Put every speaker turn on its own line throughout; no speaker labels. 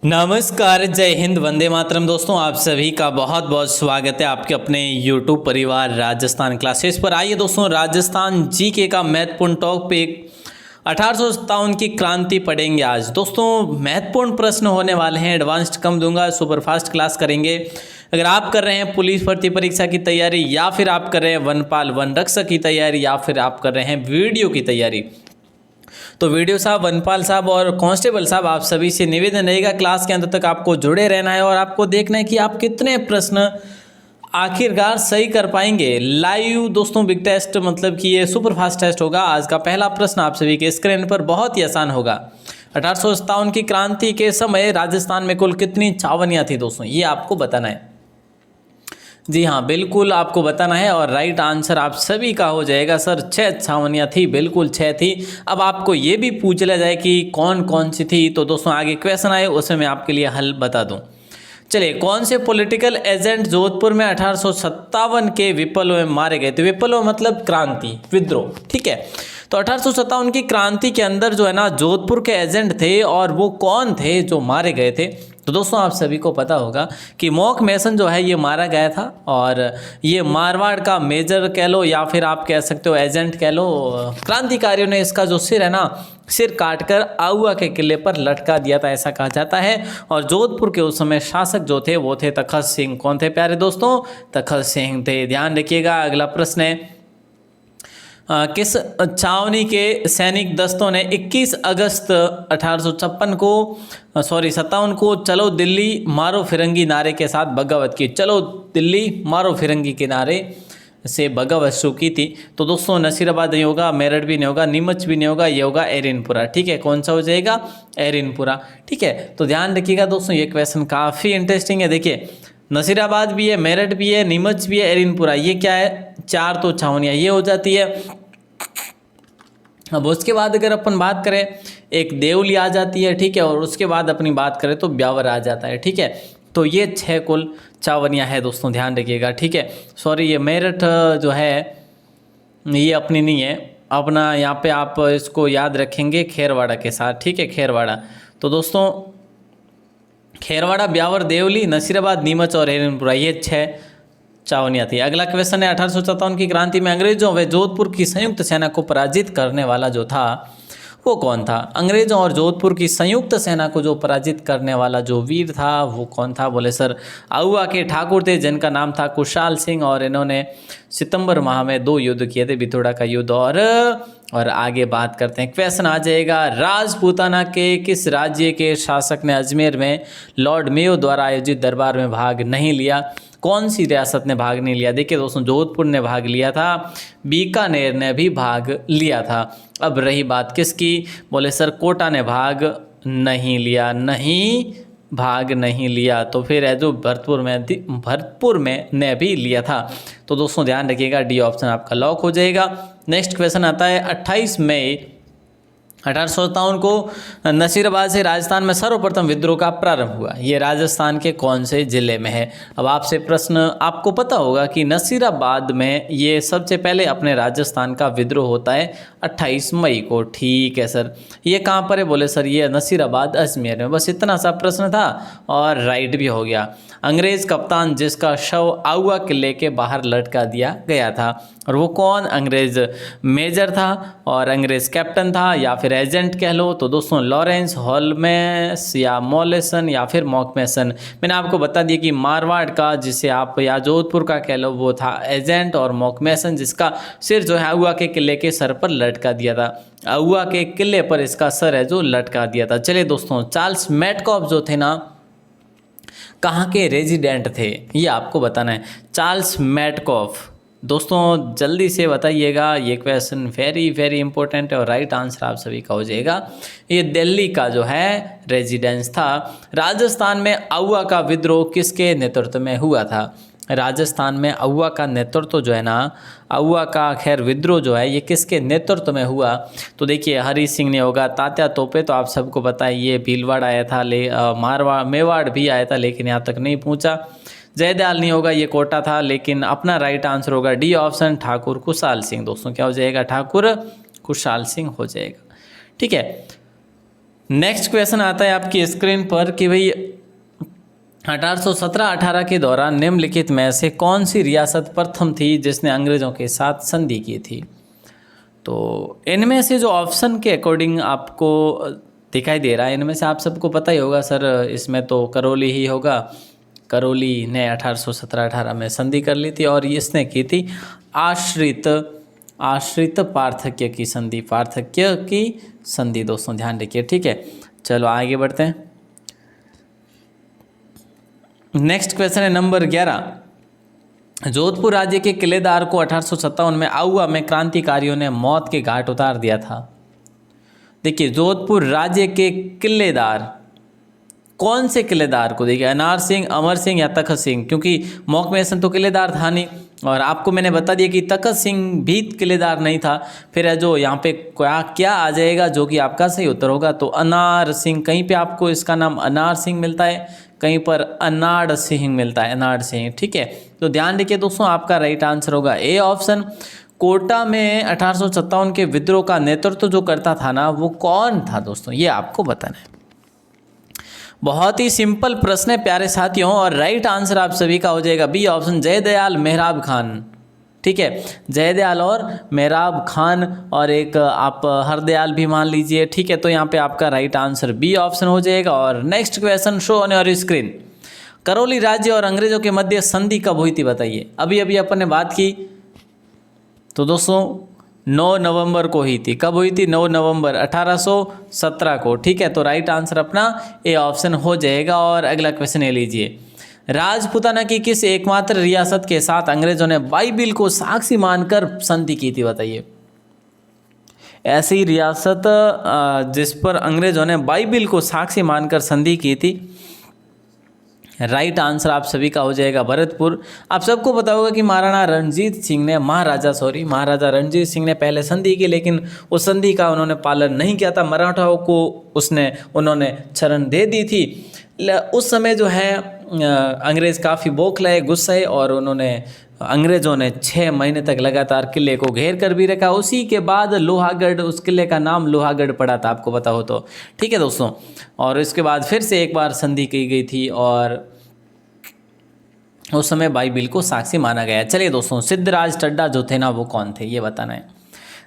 नमस्कार, जय हिंद, वंदे मातरम। दोस्तों, आप सभी का बहुत बहुत स्वागत है आपके अपने YouTube परिवार राजस्थान क्लासेस पर। आइए दोस्तों, राजस्थान जीके का महत्वपूर्ण टॉपिक 1857 की क्रांति पढ़ेंगे आज। दोस्तों, महत्वपूर्ण प्रश्न होने वाले हैं, एडवांस्ड कम दूंगा, सुपरफास्ट क्लास करेंगे। अगर आप कर रहे हैं पुलिस भर्ती परीक्षा की तैयारी, या फिर आप कर रहे हैं वनपाल वन रक्षक की तैयारी, या फिर आप कर रहे हैं वीडियो की तैयारी, तो वीडियो साहब, वनपाल साहब और कांस्टेबल साहब, आप सभी से निवेदन रहेगा क्लास के अंत तक आपको जुड़े रहना है और आपको देखना है कि आप कितने प्रश्न आखिरकार सही कर पाएंगे। लाइव दोस्तों बिग टेस्ट, मतलब कि ये सुपर फास्ट टेस्ट होगा। आज का पहला प्रश्न आप सभी के स्क्रीन पर बहुत ही आसान होगा। 1857 की क्रांति के समय राजस्थान में कुल कितनी छावनियाँ थी दोस्तों, ये आपको बताना है। जी हाँ, बिल्कुल आपको बताना है और राइट आंसर आप सभी का हो जाएगा सर 6 छावनियाँ थी, बिल्कुल 6 थी। अब आपको ये भी पूछ लिया जाए कि कौन कौन सी थी, तो दोस्तों आगे क्वेश्चन आए उसमें मैं आपके लिए हल बता दूं। चलिए, कौन से पॉलिटिकल एजेंट जोधपुर में 1857 के विप्लव में मारे गए थे? विप्लव मतलब क्रांति, विद्रोह, ठीक है। तो 1857 की क्रांति के अंदर जो है ना, जोधपुर के एजेंट थे और वो कौन थे जो मारे गए थे? तो दोस्तों आप सभी को पता होगा कि मॉक मैसन जो है ये मारा गया था, और ये मारवाड़ का मेजर कह लो या फिर आप कह सकते हो एजेंट कह लो। क्रांतिकारियों ने इसका जो सिर है ना, सिर काटकर आउआ के किले पर लटका दिया था, ऐसा कहा जाता है। और जोधपुर के उस समय शासक जो थे वो थे तखत सिंह। कौन थे प्यारे दोस्तों? तखत सिंह थे। ध्यान रखिएगा। अगला प्रश्न है, किस छावनी के सैनिक दस्तों ने 21 अगस्त 1856 को 57 को चलो दिल्ली मारो फिरंगी नारे के साथ बगावत की? चलो दिल्ली मारो फिरंगी के नारे से बगावत शुरू की थी। तो दोस्तों नसीराबाद नहीं होगा, मेरठ भी नहीं होगा, नीमच भी नहीं होगा, ये होगा एरिनपुरा, ठीक है। कौन सा हो जाएगा? एरिनपुरा, ठीक है। तो ध्यान रखिएगा दोस्तों, ये क्वेश्चन काफ़ी इंटरेस्टिंग है। देखिए, नसीराबाद भी है, मेरठ भी है, नीमच भी है, एरिनपुरा, ये क्या है? 4 तो छावनियाँ ये हो जाती है। अब उसके बाद अगर अपन बात करें, एक देवली आ जाती है, ठीक है, और उसके बाद अपनी बात करें तो ब्यावर आ जाता है, ठीक है। तो ये 6 कुल छावनियाँ है दोस्तों, ध्यान रखिएगा, ठीक है। सॉरी, ये मेरठ जो है ये अपनी नहीं है, अपना यहाँ पे आप इसको याद रखेंगे खेरवाड़ा के साथ, ठीक है, खेरवाड़ा। तो दोस्तों खेरवाड़ा, ब्यावर, देवली, नसीराबाद, नीमच और एरनपुरा, ये 6 छावनियाँ थी। अगला क्वेश्चन है, 1857 की क्रांति में अंग्रेजों व जोधपुर की संयुक्त सेना को पराजित करने वाला जो था वो कौन था? अंग्रेजों और जोधपुर की संयुक्त सेना को जो पराजित करने वाला जो वीर था वो कौन था? बोले सर आउआ के ठाकुर थे, जिनका नाम था कुशाल सिंह, और इन्होंने सितंबर माह में 2 युद्ध किए थे, बिथोड़ा का युद्ध और आगे बात करते हैं। क्वेश्चन आ जाएगा, राजपूताना के किस राज्य के शासक ने अजमेर में लॉर्ड मेयो द्वारा आयोजित दरबार में भाग नहीं लिया? कौन सी रियासत ने भाग नहीं लिया? देखिए दोस्तों, जोधपुर ने भाग लिया था, बीकानेर ने भी भाग लिया था। अब रही बात किसकी? बोले सर कोटा ने भाग नहीं लिया, भाग नहीं लिया। तो फिर है जो भरतपुर में ने भी लिया था। तो दोस्तों ध्यान रखिएगा, डी ऑप्शन आपका लॉक हो जाएगा। नेक्स्ट क्वेश्चन आता है, 28 मई 1857 को नसीराबाद से राजस्थान में सर्वप्रथम विद्रोह का प्रारंभ हुआ। ये राजस्थान के कौन से जिले में है? अब आपसे प्रश्न, आपको पता होगा कि नसीराबाद में ये सबसे पहले अपने राजस्थान का विद्रोह होता है 28 मई को, ठीक है सर। ये कहाँ पर है? बोले सर ये नसीराबाद अजमेर में। बस इतना सा प्रश्न था और राइट भी हो गया। अंग्रेज कप्तान जिसका शव आउआ किले के बाहर लटका दिया गया था, और वो कौन? अंग्रेज मेजर था और अंग्रेज कैप्टन था या फिर एजेंट कह लो। तो दोस्तों लॉरेंस होल्मेस या मॉलेसन या फिर मॉकमेसन। मैंने आपको बता दिया कि मारवाड़ का, जिसे आप या जोधपुर का कह लो, वो था एजेंट, और मॉकमेसन जिसका सिर जो है आउआ के किले के सर पर लटका दिया था। आउआ के किले पर इसका सर है जो लटका दिया था। चलिए दोस्तों, चार्ल्स मेटकॉफ जो थे ना, कहाँ के रेजिडेंट थे ये आपको बताना है। चार्ल्स मेटकॉफ, दोस्तों जल्दी से बताइएगा, ये क्वेश्चन वेरी वेरी इंपॉर्टेंट है और राइट आंसर आप सभी का हो जाएगा। ये दिल्ली का जो है रेजिडेंस था। राजस्थान में आउआ का विद्रोह किसके नेतृत्व में हुआ था? राजस्थान में आउआ का नेतृत्व जो है ना, आउआ का खैर विद्रोह जो है ये किसके नेतृत्व में हुआ? तो देखिए, हरी सिंह ने होगा, तात्या तोपे तो आप सबको पता है, ये भीलवाड़ आया था, मारवाड़ मेवाड़ भी आया था लेकिन यहाँ तक नहीं पहुँचा। जयदयाल नहीं होगा, ये कोटा था। लेकिन अपना राइट आंसर होगा डी ऑप्शन, ठाकुर कुशाल सिंह। दोस्तों क्या हो जाएगा? ठाकुर कुशाल सिंह हो जाएगा, ठीक है। नेक्स्ट क्वेश्चन आता है आपकी स्क्रीन पर कि भाई 1817-18 के दौरान निम्नलिखित में से कौन सी रियासत प्रथम थी जिसने अंग्रेज़ों के साथ संधि की थी। तो इनमें से जो ऑप्शन के अकॉर्डिंग आपको दिखाई दे रहा है, इनमें से आप सबको पता ही होगा सर, इसमें तो करौली ही होगा। करौली ने 1817-18 में संधि कर ली थी और इसने की थी आश्रित पार्थक्य की संधि। पार्थक्य की संधि दोस्तों ध्यान रखिए, ठीक है। चलो आगे बढ़ते हैं। नेक्स्ट क्वेश्चन है नंबर 11। जोधपुर राज्य के किलेदार को 1857 में आउवा में क्रांतिकारियों ने मौत के घाट उतार दिया था। देखिए जोधपुर राज्य के किलेदार, कौन से किलेदार को, देखिए अनार सिंह, अमर सिंह या तखत सिंह, क्योंकि मौके में ऐसा तो किलेदार था नहीं। और आपको मैंने बता दिया कि तखत सिंह भी किलेदार नहीं था। फिर जो यहाँ पे क्या आ जाएगा जो कि आपका सही उत्तर होगा, तो अनार सिंह। कहीं पे आपको इसका नाम अनार सिंह मिलता है, कहीं पर अनाड़ सिंह मिलता है, अनाड़ सिंह, ठीक है। तो ध्यान रखिए दोस्तों, आपका राइट आंसर होगा ए ऑप्शन। कोटा में 1857 के विद्रोह का नेतृत्व जो करता था ना, वो कौन था दोस्तों, ये आपको बताना है। बहुत ही सिंपल प्रश्न है प्यारे साथियों, और राइट आंसर आप सभी का हो जाएगा बी ऑप्शन, जयदयाल मेहराब खान, ठीक है। जयदयाल और मेहराब खान, और एक आप हरदयाल भी मान लीजिए, ठीक है। तो यहाँ पे आपका राइट आंसर बी ऑप्शन हो जाएगा। और next question show on your screen. Karauli राज्य और अंग्रेजों के मध्य संधि कब हुई थी बताइए। अभी अभी अपन ने बात की, तो दोस्तों 9 नवंबर को हुई थी। कब हुई थी? 9 नवंबर 1817 को, ठीक है। तो राइट आंसर अपना ए ऑप्शन हो जाएगा। और अगला क्वेश्चन ये लीजिए। राजपूताना की किस एकमात्र रियासत के साथ अंग्रेजों ने बाइबिल को साक्षी मानकर संधि की थी बताइए। ऐसी रियासत जिस पर अंग्रेजों ने बाइबिल को साक्षी मानकर संधि की थी, राइट आंसर आप सभी का हो जाएगा भरतपुर। आप सबको पता होगा कि महाराजा रणजीत सिंह ने पहले संधि की, लेकिन उस संधि का उन्होंने पालन नहीं किया था। मराठाओं को उन्होंने शरण दे दी थी। उस समय जो है अंग्रेज़ काफ़ी बौखलाए, गुस्साए, और अंग्रेज़ों ने 6 महीने तक लगातार किले को घेर कर भी रखा। उसी के बाद लोहागढ़, उस किले का नाम लोहागढ़ पड़ा था, आपको पता हो तो, ठीक है दोस्तों। और इसके बाद फिर से एक बार संधि की गई थी और उस समय बाइबिल को साक्षी माना गया। चलिए दोस्तों, सिद्धराज टड्डा जो थे ना, वो कौन थे ये बताना है।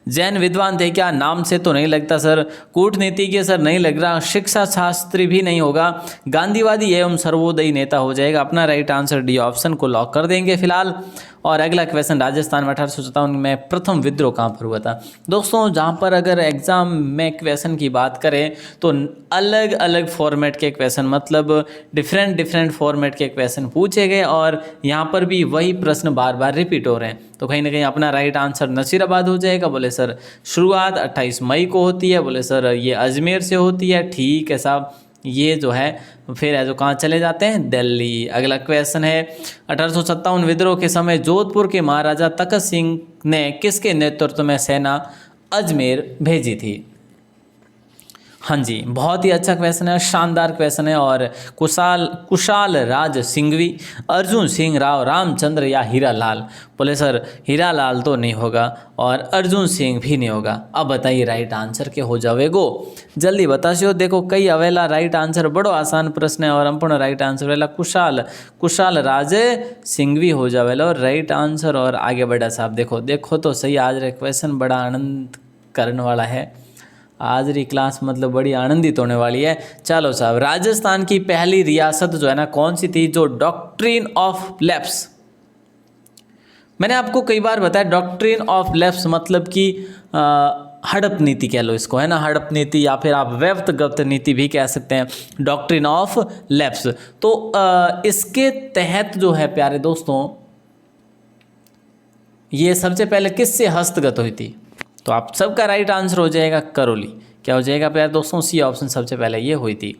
जैन विद्वान थे क्या? नाम से तो नहीं लगता सर। कूटनीतिज्ञ सर नहीं लग रहा। शिक्षा शास्त्री भी नहीं होगा। गांधीवादी एवं सर्वोदयी नेता हो जाएगा। अपना राइट आंसर डी ऑप्शन को लॉक कर देंगे फिलहाल। और अगला क्वेश्चन, राजस्थान में 1857 में प्रथम विद्रोह कहाँ पर हुआ था? दोस्तों जहाँ पर अगर एग्जाम में क्वेश्चन की बात करें तो अलग अलग फॉर्मेट के क्वेश्चन, मतलब डिफरेंट फॉर्मेट के क्वेश्चन पूछे गए, और यहाँ पर भी वही प्रश्न बार बार रिपीट हो रहे हैं। तो कहीं ना कहीं अपना राइट आंसर नसीराबाद हो जाएगा। बोले सर शुरुआत 28 मई को होती है। बोले सर ये अजमेर से होती है। ठीक है साहब, ये जो है फिर है जो कहाँ चले जाते हैं? दिल्ली। अगला क्वेश्चन है, 1857 विद्रोह के समय जोधपुर के महाराजा तखत सिंह ने किसके नेतृत्व में सेना अजमेर भेजी थी? हाँ जी, बहुत ही अच्छा क्वेश्चन है, शानदार क्वेश्चन है। और कुशाल राज सिंघवी, अर्जुन सिंह राव, रामचंद्र या हीरालाल? बोले सर हीरालाल तो नहीं होगा और अर्जुन सिंह भी नहीं होगा। अब बताइए राइट आंसर के हो जावेगो, जल्दी बताइए। देखो कई अवेला राइट आंसर, बड़ो आसान प्रश्न है। और संपूर्ण राइट आंसर वेला कुशाल राज सिंघवी हो जावेला और राइट आंसर। और आगे बढ़ा साहब, देखो तो सही, आज रे क्वेश्चन बड़ा आनंद करने वाला है। आज री क्लास मतलब बड़ी आनंदित होने वाली है। चलो साहब, राजस्थान की पहली रियासत जो है ना, कौन सी थी जो डॉक्ट्रिन ऑफ लैप्स? मैंने आपको कई बार बताया डॉक्ट्रिन ऑफ लैप्स मतलब कि हड़प नीति कह लो इसको, है ना, हड़प नीति, या फिर आप व्यक्तिगत नीति भी कह सकते हैं, डॉक्ट्रिन ऑफ लैप्स। तो इसके तहत जो है प्यारे दोस्तों, ये सबसे पहले किससे हस्तगत हुई थी? तो आप सबका राइट आंसर हो जाएगा करौली। क्या हो जाएगा प्यारे दोस्तों? सी ऑप्शन सबसे पहले ये हुई थी।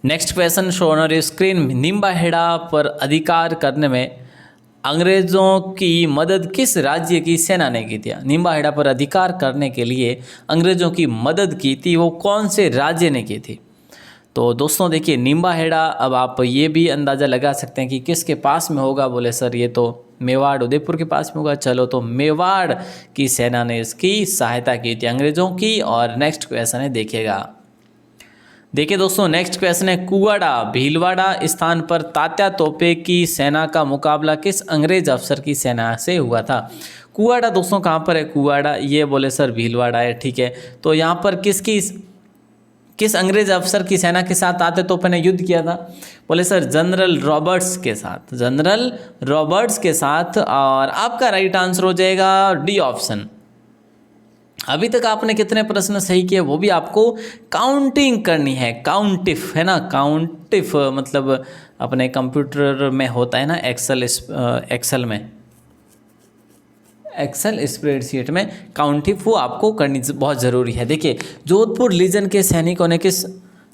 Next question show on your screen. Nimbahera पर अधिकार करने में अंग्रेजों की मदद किस राज्य की सेना ने की थी? निम्बाहेड़ा पर अधिकार करने के लिए अंग्रेजों की मदद की थी, वो कौन से राज्य ने की थी? तो दोस्तों देखिए, निम्बाहेड़ा, अब आप ये भी अंदाज़ा लगा सकते हैं कि किसके पास में होगा। बोले सर ये तो मेवाड़, उदयपुर के पास में होगा। चलो, तो मेवाड़ की सेना ने इसकी सहायता की थी अंग्रेजों की। और नेक्स्ट क्वेश्चन है, देखिएगा, देखिए दोस्तों, नेक्स्ट क्वेश्चन है कुआडा भीलवाड़ा स्थान पर तात्या तोपे की सेना का मुकाबला किस अंग्रेज अफसर की सेना से हुआ था। कुआडा दोस्तों कहाँ पर है, कुआडा ये बोले सर भीलवाड़ा है, ठीक है। तो यहाँ पर किस अंग्रेज अफसर की सेना के साथ तात्या तोपे ने युद्ध किया था, बोले सर जनरल रॉबर्ट्स के साथ, जनरल रॉबर्ट्स के साथ। और आपका राइट आंसर हो जाएगा डी ऑप्शन। अभी तक आपने कितने प्रश्न सही किए वो भी आपको काउंटिंग करनी है, काउंटिफ है ना, काउंटिफ मतलब अपने कंप्यूटर में होता है ना, एक्सेल में, एक्सेल स्प्रेडशीट में काउंटिफ वो आपको करनी बहुत ज़रूरी है। देखिए, जोधपुर लीजन के सैनिकों ने किस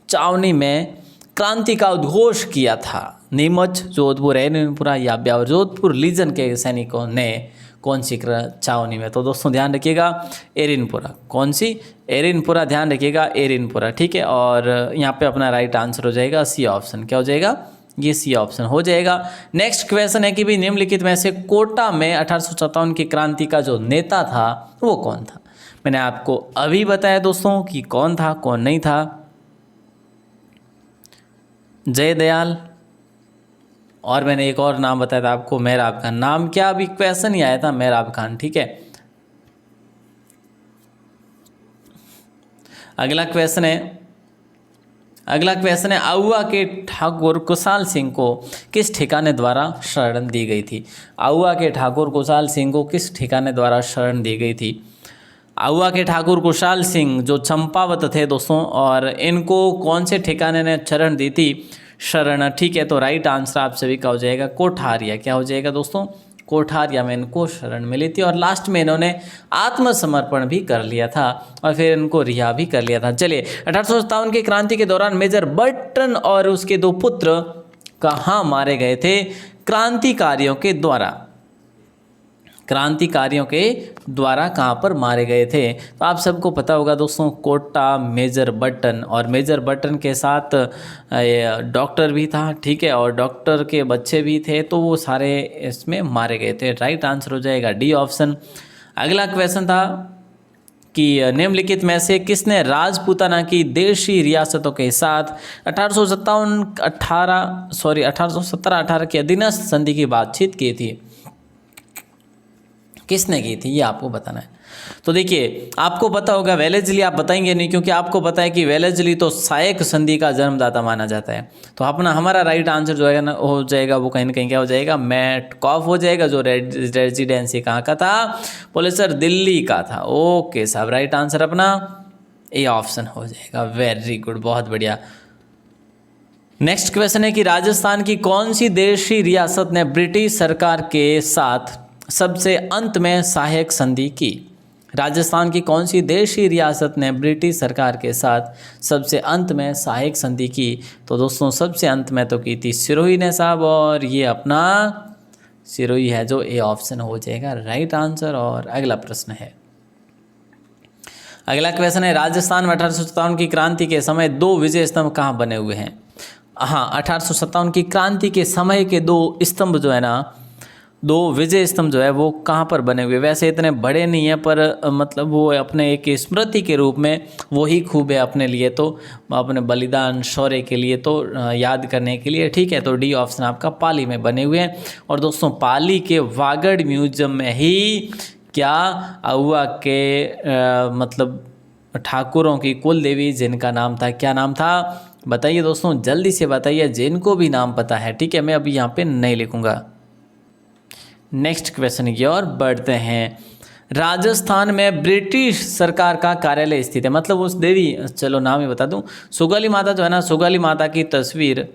चावनी में क्रांति का उद्घोष किया था, नीमच, जोधपुर, एरिनपुरा या ब्यावर। जोधपुर लीजन के सैनिकों ने कौन सी चावनी में, तो दोस्तों ध्यान रखिएगा एरिनपुरा, कौन सी, एरिनपुरा, ध्यान रखिएगा एरिनपुरा, ठीक है। और यहाँ पे अपना राइट आंसर हो जाएगा सी ऑप्शन, क्या हो जाएगा, ये सी ऑप्शन हो जाएगा। नेक्स्ट क्वेश्चन है कि भी निम्नलिखित में से कोटा में 1857 की क्रांति का जो नेता था वो कौन था। मैंने आपको अभी बताया दोस्तों कि कौन था कौन नहीं था, जयदयाल, और मैंने एक और नाम बताया था आपको, मेहराब खान। नाम क्या, अभी क्वेश्चन ही आया था, मेहराब खान, ठीक है। अगला क्वेश्चन है आउवा के ठाकुर कुशाल सिंह को किस ठिकाने द्वारा शरण दी गई थी। आउवा के ठाकुर कुशाल सिंह को किस ठिकाने द्वारा शरण दी गई थी। आउवा के ठाकुर कुशाल सिंह जो चंपावत थे दोस्तों, और इनको कौन से ठिकाने ने शरण दी थी, शरण, ठीक है। तो राइट आंसर आप सभी का हो जाएगा कोठारिया, क्या हो जाएगा दोस्तों, कोठारिया में इनको शरण मिली थी। और लास्ट में इन्होंने आत्मसमर्पण भी कर लिया था और फिर इनको रिहा भी कर लिया था। चलिए, 1857 की क्रांति के दौरान मेजर बर्टन और उसके 2 पुत्र कहाँ मारे गए थे क्रांतिकारियों के द्वारा, क्रांतिकारियों के द्वारा कहाँ पर मारे गए थे। तो आप सबको पता होगा दोस्तों, कोटा, मेजर बर्टन, और मेजर बर्टन के साथ डॉक्टर भी था, ठीक है, और डॉक्टर के बच्चे भी थे, तो वो सारे इसमें मारे गए थे। राइट आंसर हो जाएगा डी ऑप्शन। अगला क्वेश्चन था कि निम्नलिखित में से किसने राजपूताना की देशी रियासतों के साथ 1817-18 की अधीनस्थ संधि की बातचीत की थी, किसने की थी, ये आपको बताना है। तो देखिए, आपको पता होगा वेलेस्ली, आप बताएंगे नहीं क्योंकि आपको पता है कि वेलेस्ली तो सायक संधि का जन्मदाता माना जाता है। तो हमारा राइट आंसर जो है ना हो जाएगा वो कहीं ना कहीं क्या हो जाएगा, मेटकॉफ हो जाएगा, जो रेजिडेंसी कहाँ का था, बोले सर दिल्ली का था। ओके साहब, राइट आंसर अपना ए ऑप्शन हो जाएगा। वेरी गुड, बहुत बढ़िया। नेक्स्ट क्वेश्चन है कि राजस्थान की कौन सी देशी रियासत ने ब्रिटिश सरकार के साथ सबसे अंत में सहायक संधि की। राजस्थान की कौन सी देशी रियासत ने ब्रिटिश सरकार के साथ सबसे अंत में सहायक संधि की। तो दोस्तों सबसे अंत में तो की थी सिरोही ने साहब, और ये अपना सिरोही है जो ए ऑप्शन हो जाएगा राइट आंसर। और अगला प्रश्न है, अगला क्वेश्चन है राजस्थान में 1857 की क्रांति के समय 2 विजय स्तंभ कहाँ बने हुए हैं। हाँ, 1857 की क्रांति के समय के 2 स्तंभ जो है ना, 2 विजय स्तंभ जो है वो कहाँ पर बने हुए। वैसे इतने बड़े नहीं है पर मतलब वो अपने एक स्मृति के रूप में वो ही खूब है अपने लिए, तो अपने बलिदान शौर्य के लिए, तो याद करने के लिए, ठीक है। तो डी ऑप्शन आपका पाली में बने हुए हैं। और दोस्तों पाली के वागड़ म्यूजियम में ही क्या आउवा के मतलब ठाकुरों की कुल देवी जिनका नाम था, क्या नाम था बताइए दोस्तों, जल्दी से बताइए, जिनको भी नाम पता है, ठीक है। मैं अभी यहाँ पे नहीं लिखूँगा। नेक्स्ट क्वेश्चन की ओर बढ़ते हैं। राजस्थान में ब्रिटिश सरकार का कार्यालय स्थित है, मतलब उस देवी, चलो नाम ही बता दूं, सुगाली माता जो है ना, सुगाली माता की तस्वीर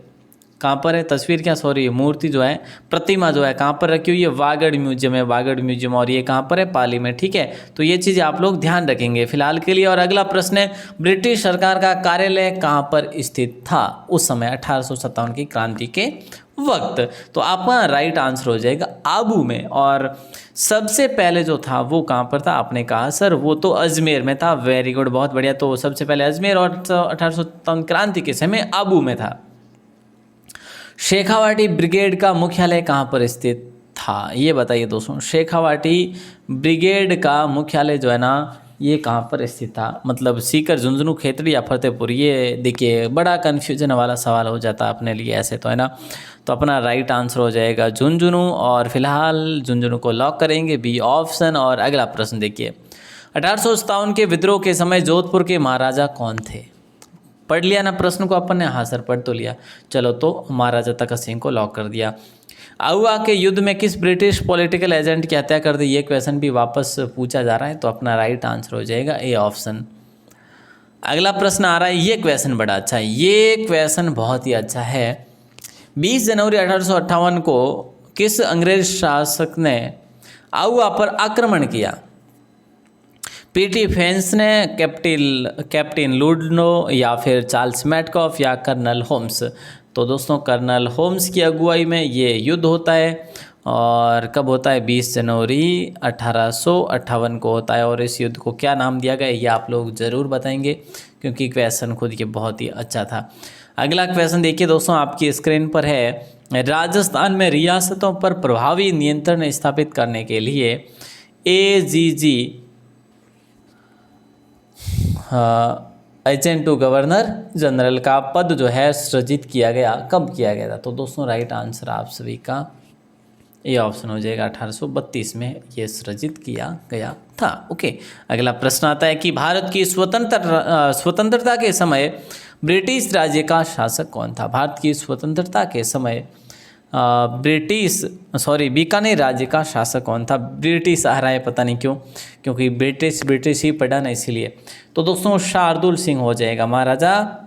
कहाँ पर है, तस्वीर क्या सॉरी मूर्ति जो है, प्रतिमा जो है कहाँ पर रखी हुई है, वागड़ म्यूजियम है, वागड़ म्यूजियम, और ये कहाँ पर है, पाली में, ठीक है। तो ये चीज़ें आप लोग ध्यान रखेंगे फिलहाल के लिए। और अगला प्रश्न है, ब्रिटिश सरकार का कार्यालय कहाँ पर स्थित था उस समय 1857 की क्रांति के वक्त। तो आपका राइट आंसर हो जाएगा आबू में। और सबसे पहले जो था वो कहाँ पर था, आपने कहा सर वो तो अजमेर में था। वेरी गुड, बहुत बढ़िया। तो सबसे पहले अजमेर, और 1857 क्रांति के समय आबू में था। शेखावाटी ब्रिगेड का मुख्यालय कहाँ पर स्थित था, ये बताइए दोस्तों। शेखावाटी ब्रिगेड का मुख्यालय जो है ना, ये कहाँ पर स्थित था? मतलब सीकर, झुंझुनू, खेतड़ी या फतेहपुर? ये देखिए बड़ा कन्फ्यूजन वाला सवाल हो जाता है अपने लिए ऐसे तो, है ना। तो अपना राइट आंसर हो जाएगा झुंझुनू, और फिलहाल झुंझुनू को लॉक करेंगे, बी ऑप्शन। और अगला प्रश्न देखिए, 1857 के विद्रोह के समय जोधपुर के महाराजा कौन थे? पढ़ लिया ना प्रश्न को अपन ने? हाँ सर पढ़ तो लिया। चलो तो महाराजा तखत सिंह को लॉक कर दिया। आउवा के युद्ध में किस ब्रिटिश पॉलिटिकल एजेंट की हत्या कर दी? ये क्वेश्चन भी वापस पूछा जा रहा है, तो अपना राइट आंसर हो जाएगा ए ऑप्शन। अगला प्रश्न आ रहा है, ये क्वेश्चन बड़ा अच्छा है, ये क्वेश्चन बहुत ही अच्छा है। 20 जनवरी 1858 को किस अंग्रेज शासक ने आउवा पर आक्रमण किया? पीटी फेंस ने, कैप्टन लुडनो, या फिर चार्ल्स मैटकॉफ, या कर्नल होम्स? तो दोस्तों कर्नल होम्स की अगुवाई में ये युद्ध होता है, और कब होता है? 20 जनवरी 1858 को होता है। और इस युद्ध को क्या नाम दिया गया ये आप लोग ज़रूर बताएंगे, क्योंकि क्वेश्चन खुद ये बहुत ही अच्छा था। अगला क्वेश्चन देखिए दोस्तों, आपकी स्क्रीन पर है, राजस्थान में रियासतों पर प्रभावी नियंत्रण स्थापित करने के लिए AGG agent to governor general का पद जो है सृजित किया गया, कब किया गया था? तो दोस्तों राइट आंसर आप सभी का ये ऑप्शन हो जाएगा, 1832 में ये सृजित किया गया था। ओके, अगला प्रश्न आता है कि भारत की स्वतंत्रता के समय ब्रिटिश राज्य का शासक कौन था? भारत की स्वतंत्रता के समय बीकानेर राज्य का शासक कौन था? ब्रिटिश आ रहा है पता नहीं क्यों, क्योंकि ब्रिटिश ही पढ़ा ना इसीलिए। तो दोस्तों शार्दुल सिंह हो जाएगा, महाराजा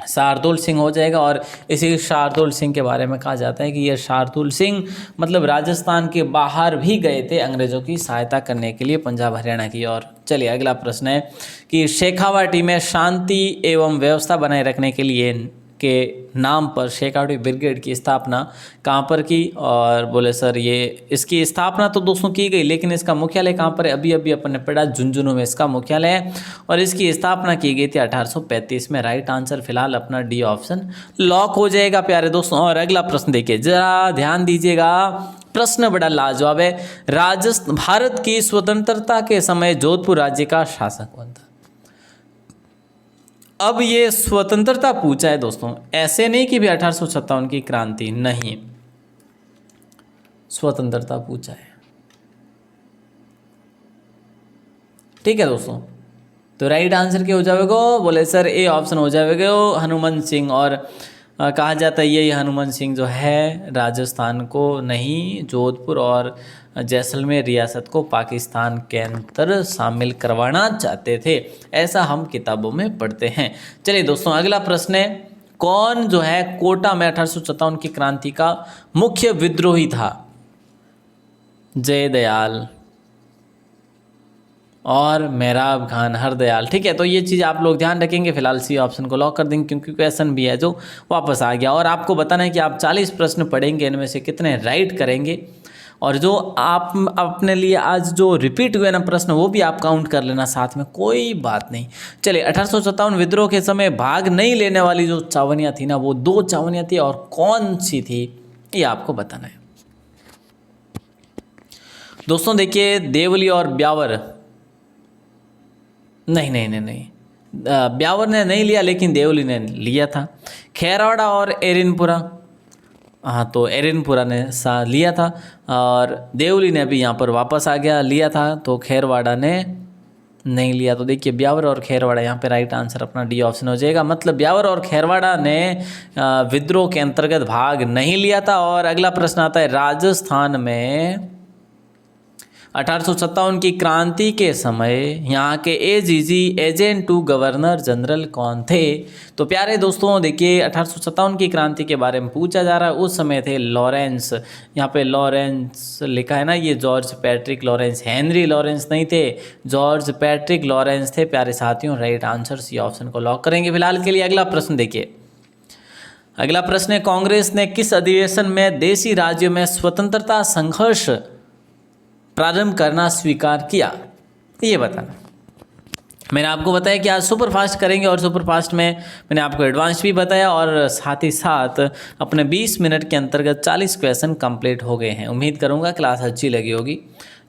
शार्दुल सिंह हो जाएगा। और इसी शार्दुल सिंह के बारे में कहा जाता है कि ये शार्दुल सिंह मतलब राजस्थान के बाहर भी गए थे अंग्रेज़ों की सहायता करने के लिए, पंजाब हरियाणा की ओर। चलिए अगला प्रश्न है कि शेखावाटी में शांति एवं व्यवस्था बनाए रखने के लिए के नाम पर शेखावाटी ब्रिगेड की स्थापना कहाँ पर की? और बोले सर ये इसकी स्थापना तो दोस्तों की गई, लेकिन इसका मुख्यालय कहाँ पर है? अभी अभी अपन ने पढ़ा झुंझुनू में इसका मुख्यालय है, और इसकी स्थापना की गई थी 1835 में। राइट आंसर फिलहाल अपना डी ऑप्शन लॉक हो जाएगा प्यारे दोस्तों। और अगला प्रश्न देखिए, जरा ध्यान दीजिएगा, प्रश्न बड़ा लाजवाब है। भारत की स्वतंत्रता के समय जोधपुर राज्य का शासक कौन था? अब ये स्वतंत्रता पूछा है दोस्तों, ऐसे नहीं कि भी 1857 की क्रांति, नहीं, स्वतंत्रता पूछा है। ठीक है दोस्तों, तो राइट आंसर क्या हो जाएगा? बोले सर ए ऑप्शन हो जाएगा हनुमान सिंह। और कहा जाता है ये हनुमान सिंह जो है राजस्थान को नहीं, जोधपुर और जैसलमेर रियासत को पाकिस्तान के अंदर शामिल करवाना चाहते थे, ऐसा हम किताबों में पढ़ते हैं। चलिए दोस्तों अगला प्रश्न है, कौन जो है कोटा में 1857 की क्रांति का मुख्य विद्रोही था? जयदयाल और मेहराब खान हरदयाल। ठीक है, तो ये चीज़ आप लोग ध्यान रखेंगे। फिलहाल सी ऑप्शन को लॉक कर देंगे, क्योंकि क्वेश्चन भी है जो वापस आ गया। और आपको बताना है कि आप 40 प्रश्न पढ़ेंगे, इनमें से कितने राइट करेंगे, और जो आप अपने लिए आज जो रिपीट हुए ना प्रश्न वो भी आप काउंट कर लेना साथ में, कोई बात नहीं। चलिए 1857 विद्रोह के समय भाग नहीं लेने वाली जो चावनियाँ थी ना, वो 2 चावनियाँ थी, और कौन सी थी ये आपको बताना है दोस्तों। देखिए देवली और ब्यावर, नहीं, ब्यावर ने नहीं लिया, लेकिन देवली ने लिया था। खेरवाड़ा और एरिनपुरा, हाँ तो एरिनपुरा ने लिया था, और देवली ने भी यहाँ पर वापस आ गया, लिया था, तो खेरवाड़ा ने नहीं लिया। तो देखिए ब्यावर और खेरवाड़ा यहाँ पे राइट आंसर अपना डी ऑप्शन हो जाएगा। मतलब ब्यावर और खेरवाड़ा ने विद्रोह के अंतर्गत भाग नहीं लिया था। और अगला प्रश्न आता है, राजस्थान में 1857 की क्रांति के समय यहाँ के AGG agent to governor general कौन थे? तो प्यारे दोस्तों देखिए 1857 की क्रांति के बारे में पूछा जा रहा है। उस समय थे लॉरेंस, यहाँ पे लॉरेंस लिखा है ना, ये George Patrick Lawrence, Henry Lawrence नहीं थे, जॉर्ज पैट्रिक लॉरेंस थे प्यारे साथियों। राइट आंसर सी ऑप्शन को लॉक करेंगे फिलहाल के लिए। अगला प्रश्न देखिए, अगला प्रश्न है, कांग्रेस ने किस अधिवेशन में देशी राज्यों में स्वतंत्रता संघर्ष प्रारंभ करना स्वीकार किया? ये बताना। मैंने आपको बताया कि आज सुपर फास्ट करेंगे, और सुपर फास्ट में मैंने आपको एडवांस भी बताया, और साथ ही साथ अपने 20 मिनट के अंतर्गत 40 क्वेश्चन कंप्लीट हो गए हैं। उम्मीद करूंगा क्लास अच्छी लगी होगी।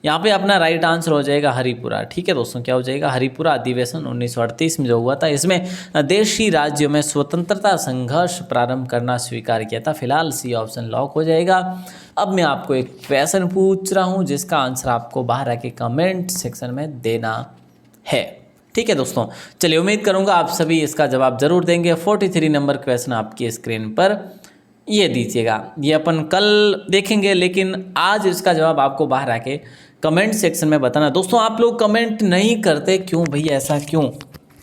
यहाँ पे अपना राइट आंसर हो जाएगा हरिपुरा। ठीक है दोस्तों, क्या हो जाएगा? हरिपुरा अधिवेशन 1938 में जो हुआ था, इसमें देशी राज्यों में स्वतंत्रता संघर्ष प्रारंभ करना स्वीकार किया था। फिलहाल सी ऑप्शन लॉक हो जाएगा। अब मैं आपको एक क्वेश्चन पूछ रहा हूँ जिसका आंसर आपको बाहर आके कमेंट सेक्शन में देना है। ठीक है दोस्तों, चलिए उम्मीद करूँगा आप सभी इसका जवाब जरूर देंगे। 43 नंबर क्वेश्चन आपकी स्क्रीन पर ये दीजिएगा, ये अपन कल देखेंगे, लेकिन आज इसका जवाब आपको बाहर आके कमेंट सेक्शन में बताना। दोस्तों आप लोग कमेंट नहीं करते क्यों भैया, ऐसा क्यों?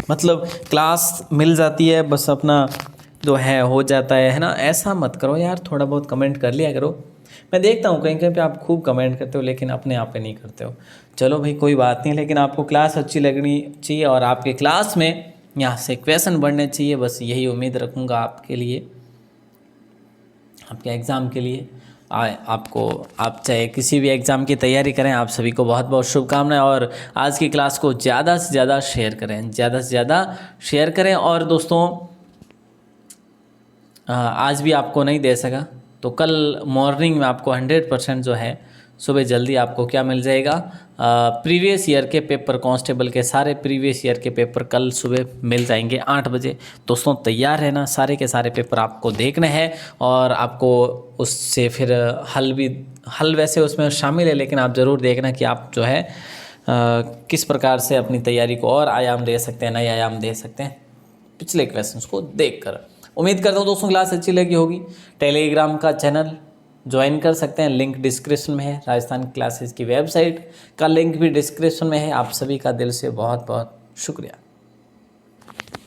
मतलब क्लास मिल जाती है बस अपना जो है हो जाता है ना, ऐसा मत करो यार, थोड़ा बहुत कमेंट कर लिया करो। मैं देखता हूँ कहीं कहीं पे आप खूब कमेंट करते हो लेकिन अपने आप पे नहीं करते हो। चलो भाई कोई बात नहीं, लेकिन आपको क्लास अच्छी लगनी चाहिए और आपके क्लास में यहाँ से क्वेश्चन बढ़ने चाहिए, बस यही उम्मीद रखूँगा आपके लिए, आपके एग्ज़ाम के लिए। आपको आप चाहे किसी भी एग्ज़ाम की तैयारी करें, आप सभी को बहुत बहुत शुभकामनाएं। और आज की क्लास को ज़्यादा से ज़्यादा शेयर करें, ज़्यादा से ज़्यादा शेयर करें। और दोस्तों आज भी आपको नहीं दे सका तो कल मॉर्निंग में आपको 100% जो है सुबह जल्दी आपको क्या मिल जाएगा, प्रीवियस ईयर के पेपर, कांस्टेबल के सारे प्रीवियस ईयर के पेपर कल सुबह मिल जाएंगे 8 बजे। दोस्तों तैयार है ना, सारे के सारे पेपर आपको देखने हैं और आपको उससे फिर हल वैसे उसमें शामिल है, लेकिन आप ज़रूर देखना कि आप जो है किस प्रकार से अपनी तैयारी को और आयाम दे सकते हैं, नए आयाम दे सकते हैं पिछले क्वेश्चंस को देखकर। उम्मीद करता हूँ दोस्तों क्लास अच्छी लगी होगी। टेलीग्राम का चैनल ज्वाइन कर सकते हैं, लिंक डिस्क्रिप्शन में है। राजस्थान क्लासेस की वेबसाइट का लिंक भी डिस्क्रिप्शन में है। आप सभी का दिल से बहुत बहुत शुक्रिया।